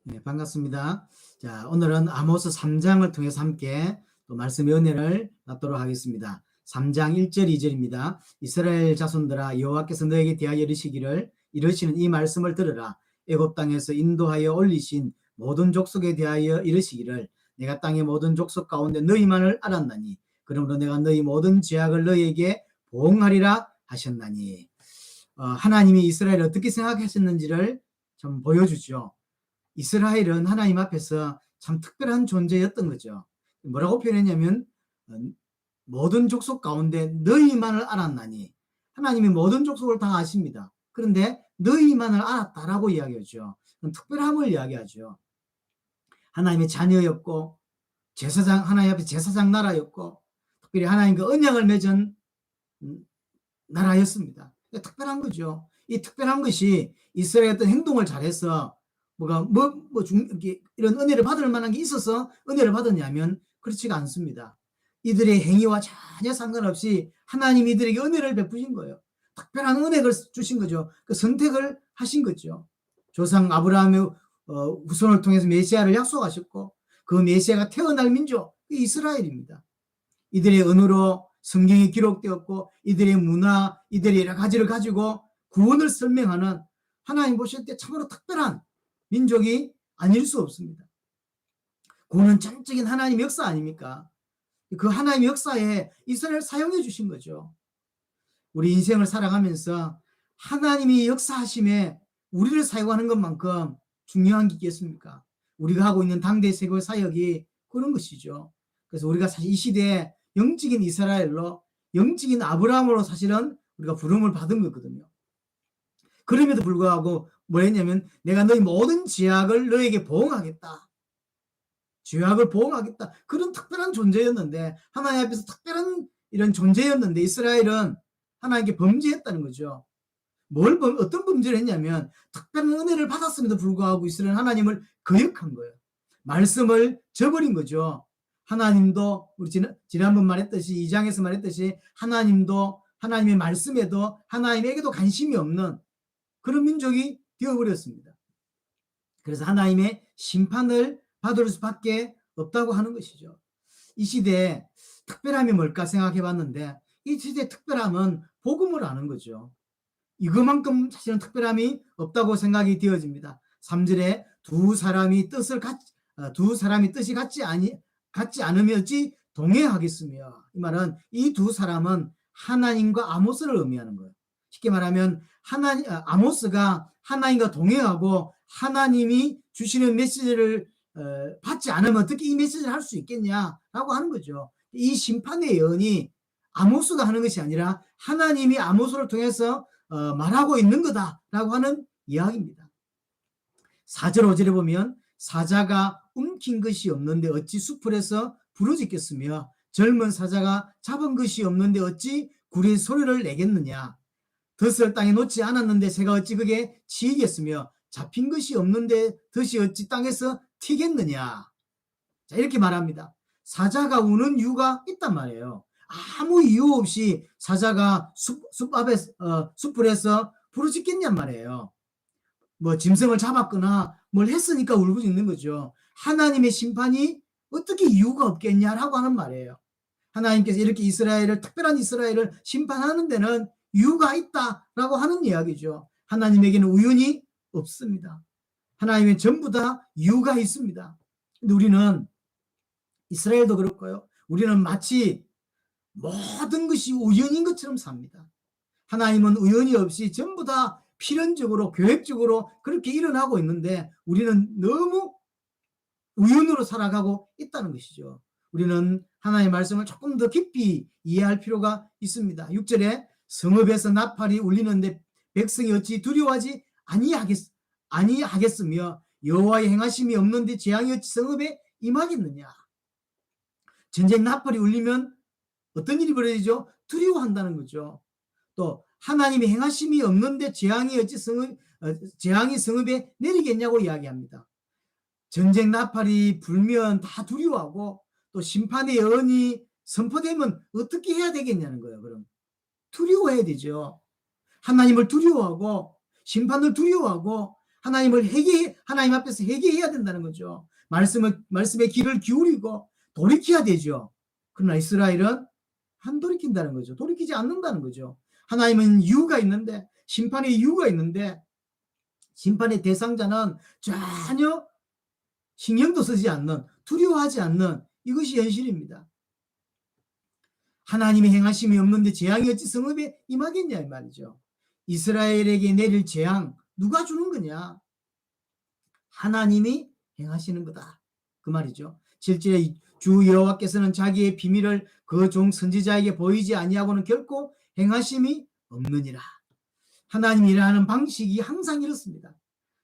네, 반갑습니다. 자, 오늘은 아모스 3장을 통해서 함께 또 말씀의 은혜를 받도록 하겠습니다. 3장 1절 2절입니다. 이스라엘 자손들아, 여호와께서 너에게 대하여 이르시는 이 말씀을 들으라. 애굽 땅에서 인도하여 올리신 모든 족속에 대하여 이르시기를 내가 땅의 모든 족속 가운데 너희만을 알았나니 그러므로 내가 너희 모든 죄악을 너희에게 보응하리라 하셨나니. 하나님이 이스라엘을 어떻게 생각하셨는지를 좀 보여주죠. 이스라엘은 하나님 앞에서 참 특별한 존재였던 거죠. 뭐라고 표현했냐면 모든 족속 가운데 너희만을 알았나니, 하나님이 모든 족속을 다 아십니다. 그런데 너희만을 알았다라고 이야기하죠. 특별함을 이야기하죠. 하나님의 자녀였고 하나님 앞에 제사장 나라였고 특별히 하나님과 언약을 맺은 나라였습니다. 특별한 거죠. 이 특별한 것이 이스라엘의 어떤 행동을 잘해서 이런 은혜를 받을 만한 게 있어서 은혜를 받았냐면 그렇지가 않습니다. 이들의 행위와 전혀 상관없이 하나님이 이들에게 은혜를 베푸신 거예요. 특별한 은혜를 주신 거죠. 그 선택을 하신 거죠. 조상 아브라함의 후손을 통해서 메시아를 약속하셨고 그 메시아가 태어날 민족 이스라엘입니다. 이들의 언어로 성경이 기록되었고 이들의 문화, 이들의 여러 가지를 가지고 구원을 설명하는 하나님 보실 때 참으로 특별한 민족이 아닐 수 없습니다. 구원은 전적인 하나님의 역사 아닙니까? 그 하나님의 역사에 이스라엘을 사용해 주신 거죠. 우리 인생을 살아가면서 하나님이 역사하심에 우리를 사용하는 것만큼 중요한 게 있겠습니까? 우리가 하고 있는 당대 세계 사역이 그런 것이죠. 그래서 우리가 사실 이 시대에 영적인 이스라엘로, 영적인 아브라함으로 사실은 우리가 부름을 받은 거거든요. 그럼에도 불구하고 뭐 했냐면 내가 너희 모든 죄악을 너에게 보응하겠다. 죄악을 보응하겠다. 그런 특별한 존재였는데, 하나님 앞에서 특별한 이런 존재였는데 이스라엘은 하나님께 범죄했다는 거죠. 어떤 범죄를 했냐면 특별한 은혜를 받았음에도 불구하고 이스라엘은 하나님을 거역한 거예요. 말씀을 저버린 거죠. 하나님도 우리 지난번 말했듯이 2장에서 말했듯이 하나님도 하나님의 말씀에도 하나님에게도 관심이 없는 그런 민족이 되어버렸습니다. 그래서 하나님의 심판을 받을 수밖에 없다고 하는 것이죠. 이 시대에 특별함이 뭘까 생각해 봤는데 이 시대의 특별함은 복음을 아는 거죠. 이거만큼 사실은 특별함이 없다고 생각이 되어집니다. 3절에 두 사람이 뜻이 같지 않으면 어찌 동행하겠으며, 이 말은 이 두 사람은 하나님과 아모스를 의미하는 거예요. 쉽게 말하면 아모스가 하나님과 동행하고 하나님이 주시는 메시지를 받지 않으면 어떻게 이 메시지를 할 수 있겠냐라고 하는 거죠. 이 심판의 예언이 아모스가 하는 것이 아니라 하나님이 아모스를 통해서 말하고 있는 거다라고 하는 이야기입니다. 4절 5절에 보면 사자가 움킨 것이 없는데 어찌 수풀에서 부르짖겠으며 젊은 사자가 잡은 것이 없는데 어찌 굴의 소리를 내겠느냐. 덫을 땅에 놓지 않았는데 새가 어찌 그게 치이겠으며 잡힌 것이 없는데 덫이 어찌 땅에서 튀겠느냐. 자, 이렇게 말합니다. 사자가 우는 이유가 있단 말이에요. 아무 이유 없이 사자가 숲풀에서 부르짖겠냔 말이에요. 뭐 짐승을 잡았거나 뭘 했으니까 울고 있는 거죠. 하나님의 심판이 어떻게 이유가 없겠냐라고 하는 말이에요. 하나님께서 이렇게 특별한 이스라엘을 심판하는 데는 이유가 있다라고 하는 이야기죠. 하나님에게는 우연이 없습니다. 하나님은 전부 다 이유가 있습니다. 근데 우리는 이스라엘도 그렇고요. 우리는 마치 모든 것이 우연인 것처럼 삽니다. 하나님은 우연이 없이 전부 다 필연적으로 계획적으로 그렇게 일어나고 있는데 우리는 너무 우연으로 살아가고 있다는 것이죠. 우리는 하나님의 말씀을 조금 더 깊이 이해할 필요가 있습니다. 6절에 성읍에서 나팔이 울리는데 백성이 어찌 두려워하지 아니하겠으며 여호와의 행하심이 없는데 재앙이 어찌 성읍에 임하겠느냐. 전쟁 나팔이 울리면 어떤 일이 벌어지죠? 두려워한다는 거죠. 또 하나님의 행하심이 없는데 재앙이 성읍에 내리겠냐고 이야기합니다. 전쟁 나팔이 불면 다 두려워하고 또 심판의 예언이 선포되면 어떻게 해야 되겠냐는 거예요. 그럼 두려워해야 되죠. 하나님을 두려워하고 심판을 두려워하고 하나님 앞에서 회개해야 된다는 거죠. 말씀의 귀를 기울이고 돌이켜야 되죠. 그러나 이스라엘은 안 돌이킨다는 거죠. 돌이키지 않는다는 거죠. 하나님은 이유가 있는데, 심판의 이유가 있는데, 심판의 대상자는 전혀 신경도 쓰지 않는, 두려워하지 않는, 이것이 현실입니다. 하나님의 행하심이 없는데 재앙이 어찌 성읍에 임하겠냐 이 말이죠. 이스라엘에게 내릴 재앙 누가 주는 거냐? 하나님이 행하시는 거다, 그 말이죠. 실제 주 여호와께서는 자기의 비밀을 그 종 선지자에게 보이지 아니하고는 결코 행하심이 없느니라. 하나님이 일하는 방식이 항상 이렇습니다.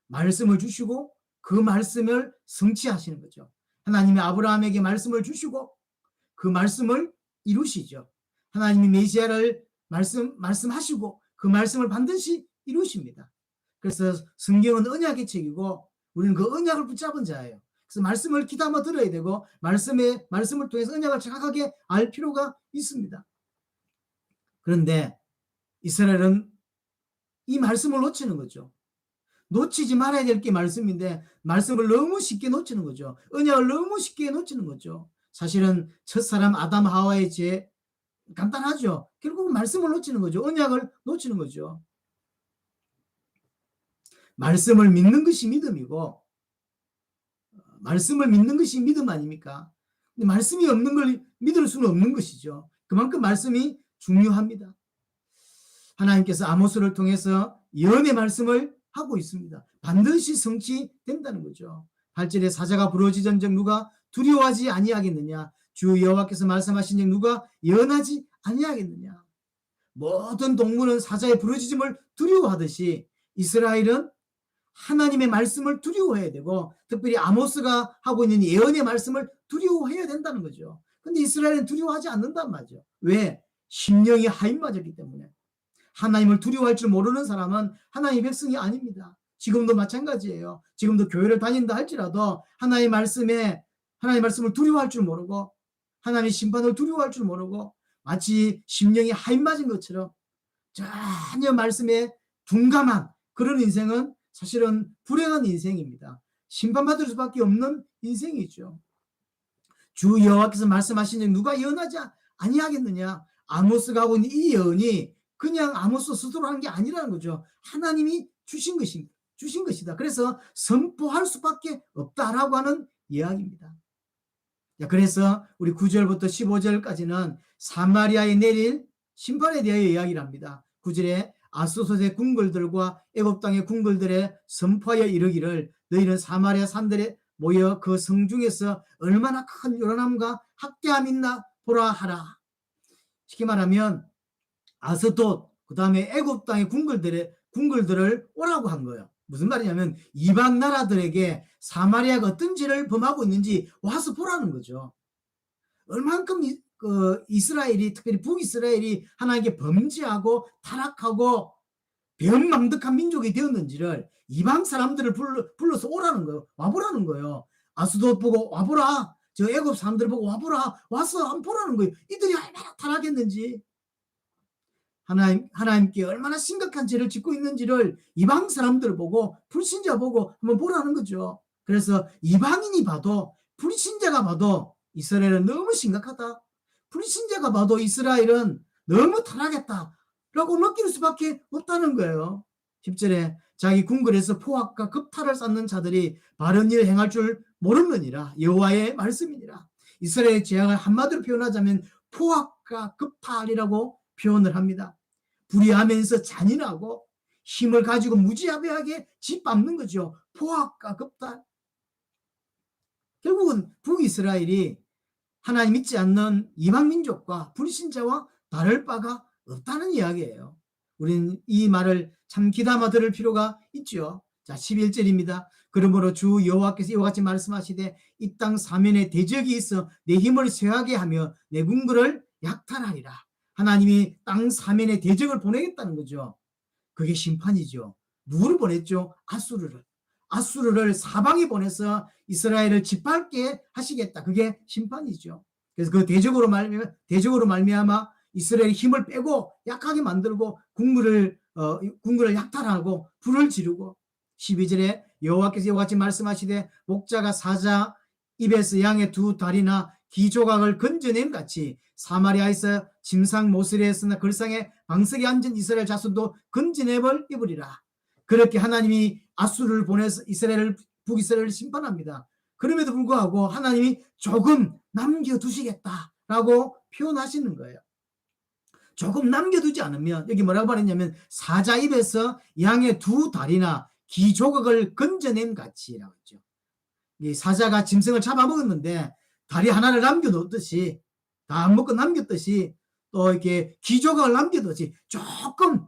말씀을 주시고 그 말씀을 성취하시는 거죠. 하나님이 아브라함에게 말씀을 주시고 그 말씀을 이루시죠. 하나님이 메시아를 말씀하시고 그 말씀을 반드시 이루십니다. 그래서 성경은 언약의 책이고 우리는 그 언약을 붙잡은 자예요. 그래서 말씀을 귀담아 들어야 되고 말씀을 통해서 언약을 정확하게 알 필요가 있습니다. 그런데 이스라엘은 이 말씀을 놓치는 거죠. 놓치지 말아야 될 게 말씀인데 말씀을 너무 쉽게 놓치는 거죠. 언약을 너무 쉽게 놓치는 거죠. 사실은 첫사람 아담 하와의 죄 간단하죠. 결국은 말씀을 놓치는 거죠. 언약을 놓치는 거죠. 말씀을 믿는 것이 믿음이고 말씀을 믿는 것이 믿음 아닙니까? 근데 말씀이 없는 걸 믿을 수는 없는 것이죠. 그만큼 말씀이 중요합니다. 하나님께서 아모스를 통해서 예언의 말씀을 하고 있습니다. 반드시 성취된다는 거죠. 8절에 사자가 부러지전적 누가 두려워하지 아니하겠느냐? 주 여호와께서 말씀하신 적 누가 예언하지 아니하겠느냐? 모든 동물은 사자의 부러지짐을 두려워하듯이 이스라엘은 하나님의 말씀을 두려워해야 되고 특별히 아모스가 하고 있는 예언의 말씀을 두려워해야 된다는 거죠. 근데 이스라엘은 두려워하지 않는단 말이죠. 왜? 심령이 하인 맞았기 때문에. 하나님을 두려워할 줄 모르는 사람은 하나님의 백성이 아닙니다. 지금도 마찬가지예요. 지금도 교회를 다닌다 할지라도 하나님의 말씀을 두려워할 줄 모르고 하나님의 심판을 두려워할 줄 모르고 마치 심령이 하인 맞은 것처럼 전혀 말씀에 둔감한 그런 인생은 사실은 불행한 인생입니다. 심판받을 수밖에 없는 인생이죠. 주 여호와께서 말씀하신 적 누가 예언하지 아니하겠느냐? 아모스가 하고 있는 이 예언이 그냥 아모스 스스로 하는 게 아니라는 거죠. 하나님이 주신 것이다. 그래서 선포할 수밖에 없다라고 하는 이야기입니다. 그래서 우리 9절부터 15절까지는 사마리아에 내릴 심판에 대하여 이야기를 합니다. 9절에 아수소의 궁궐들과 애굽 땅의 궁궐들에 선포하여 이르기를 너희는 사마리아 산들에 모여 그 성중에서 얼마나 큰 요란함과 학대함이 있나 보라 하라. 쉽게 말하면 아스돗 그 다음에 애굽 땅의 궁궐들을 오라고 한 거예요. 무슨 말이냐면 이방 나라들에게 사마리아가 어떤 죄를 범하고 있는지 와서 보라는 거죠. 얼만큼 이스라엘이 특별히 북이스라엘이 하나님께 범죄하고 타락하고 배은망덕한 민족이 되었는지를 이방 사람들을 불러서 오라는 거예요. 와보라는 거예요. 아스돗 보고 와보라. 저 애굽 사람들 보고 와보라. 와서 한번 보라는 거예요. 이들이 얼마나 타락했는지 하나님께 얼마나 심각한 죄를 짓고 있는지를 이방 사람들 보고 불신자 보고 한번 보라는 거죠. 그래서 이방인이 봐도 불신자가 봐도 이스라엘은 너무 심각하다. 불신자가 봐도 이스라엘은 너무 타락했다라고 느낄 수밖에 없다는 거예요. 10절에 자기 궁궐에서 포악과 급탈을 쌓는 자들이 바른 일을 행할 줄 모르느니라. 여호와의 말씀이니라. 이스라엘의 재앙을 한마디로 표현하자면 포악과 급탈이라고 표현을 합니다. 불의하면서 잔인하고 힘을 가지고 무지하게 짓밟는 거죠. 포악과 급탈. 결국은 북이스라엘이 하나님 믿지 않는 이방 민족과 불신자와 다를 바가 없다는 이야기예요. 우리는 이 말을 참 귀담아 들을 필요가 있죠. 자, 11절입니다. 그러므로 주 여호와께서 이와 같이 말씀하시되 이 땅 사면에 대적이 있어 내 힘을 쇠하게 하며 내 궁궐을 약탈하리라. 하나님이 땅 사면에 대적을 보내겠다는 거죠. 그게 심판이죠. 누구를 보냈죠? 아수르를 사방에 보내서 이스라엘을 짓밟게 하시겠다. 그게 심판이죠. 그래서 그 대적으로 말미암아 이스라엘의 힘을 빼고 약하게 만들고 궁궐을 약탈하고 불을 지르고 12절에 여호와께서 이와 같이 말씀하시되 목자가 사자 입에서 양의 두 다리나 귀 조각을 건져낸 같이 사마리아에서 짐상 모슬에서나 걸상에 방석에 앉은 이스라엘 자손도 건져내볼 입으리라. 그렇게 하나님이 아수르를 보내서 북이스라엘을 심판합니다. 그럼에도 불구하고 하나님이 조금 남겨두시겠다라고 표현하시는 거예요. 조금 남겨두지 않으면, 여기 뭐라고 말했냐면 사자 입에서 양의 두 다리나 귀 조각을 건져낸 같이라고 했죠. 이 사자가 짐승을 잡아먹었는데 다리 하나를 남겨놓듯이, 다 안 먹고 남겼듯이, 또 이렇게 귀 조각을 남겨두듯이 조금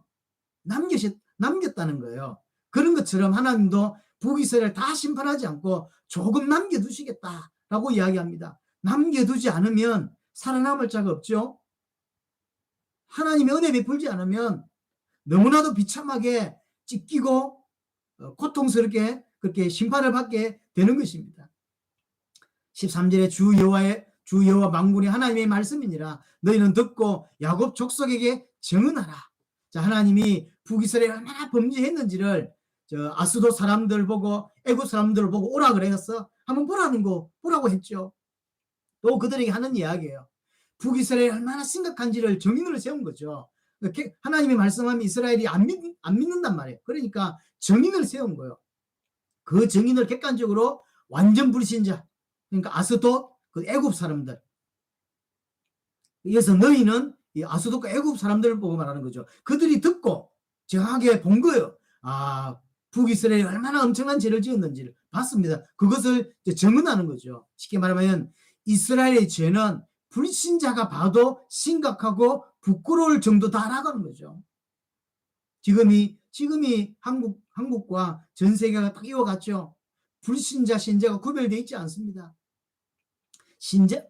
남겼다는 거예요. 그런 것처럼 하나님도 북이스라엘 다 심판하지 않고 조금 남겨두시겠다라고 이야기합니다. 남겨두지 않으면 살아남을 자가 없죠. 하나님의 은혜 베풀지 않으면 너무나도 비참하게 찢기고 고통스럽게 그렇게 심판을 받게 되는 것입니다. 13절에 주 여호와 만군의 하나님의 말씀이니라. 너희는 듣고 야곱 족속에게 증언하라. 자, 하나님이 북이스라엘이 얼마나 범죄했는지를 아수도 사람들 보고 애굽 사람들을 보고 오라 그래서 한번 보라고 했죠. 또 그들에게 하는 이야기예요. 북이스라엘이 얼마나 심각한지를 정인으로 세운 거죠. 하나님이 말씀하면 이스라엘이 안 믿는단 말이에요. 그러니까 정인을 세운 거예요. 그 정인을 객관적으로 완전 불신자, 그러니까 아스돗, 그 애굽 사람들. 그래서 너희는 이 아스돗과 애굽 사람들을 보고 말하는 거죠. 그들이 듣고 정확하게 본 거예요. 아, 북이스라엘이 얼마나 엄청난 죄를 지었는지를 봤습니다. 그것을 증언하는 거죠. 쉽게 말하면 이스라엘의 죄는 불신자가 봐도 심각하고 부끄러울 정도다라고 하는 거죠. 지금이 한국과 전 세계가 딱 이어갔죠. 불신자, 신자가 구별되어 있지 않습니다.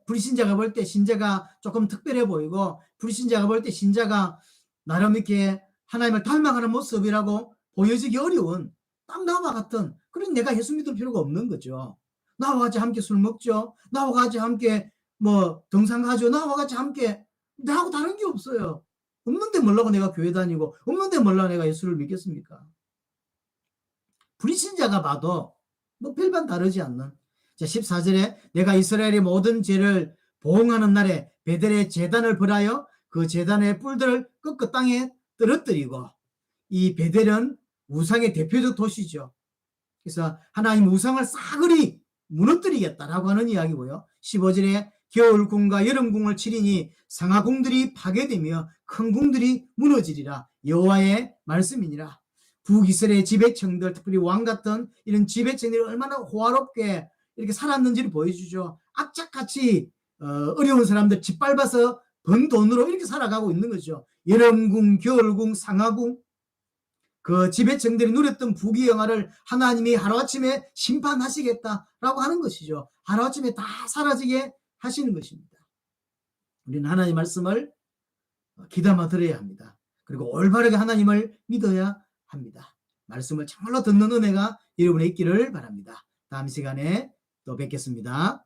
불신자가 볼 때 신자가 조금 특별해 보이고, 불신자가 볼 때 신자가 나름 이렇게 하나님을 닮아가는 모습이라고 보여지기 어려운, 딱 나와 같은, 그런 내가 예수 믿을 필요가 없는 거죠. 나와 같이 함께 술 먹죠. 나와 같이 함께 등산 가죠. 나와 같이 함께, 나하고 다른 게 없어요. 없는데 뭐라고 내가 교회 다니고, 없는데 뭐라고 내가 예수를 믿겠습니까? 불신자가 봐도 별반 다르지 않는. 자, 14절에 내가 이스라엘의 모든 죄를 보응하는 날에 베델의 제단을 벌하여 그 제단의 뿔들을 꺾어 땅에 떨어뜨리고, 이 베델은 우상의 대표적 도시죠. 그래서 하나님 우상을 싸그리 무너뜨리겠다라고 하는 이야기고요. 15절에 겨울궁과 여름궁을 치리니 상하궁들이 파괴되며 큰 궁들이 무너지리라. 여호와의 말씀이니라. 북이스라엘의 지배층들, 특별히 왕 같은 이런 지배층들이 얼마나 호화롭게 이렇게 살았는지를 보여주죠. 악착같이 어려운 사람들 짓밟아서 번 돈으로 이렇게 살아가고 있는 거죠. 여름궁, 겨울궁, 상하궁, 그 지배층들이 누렸던 부귀 영화를 하나님이 하루아침에 심판하시겠다라고 하는 것이죠. 하루아침에 다 사라지게 하시는 것입니다. 우리는 하나님의 말씀을 귀담아 들어야 합니다. 그리고 올바르게 하나님을 믿어야 합니다. 말씀을 정말로 듣는 은혜가 여러분의 있기를 바랍니다. 다음 시간에 또 뵙겠습니다.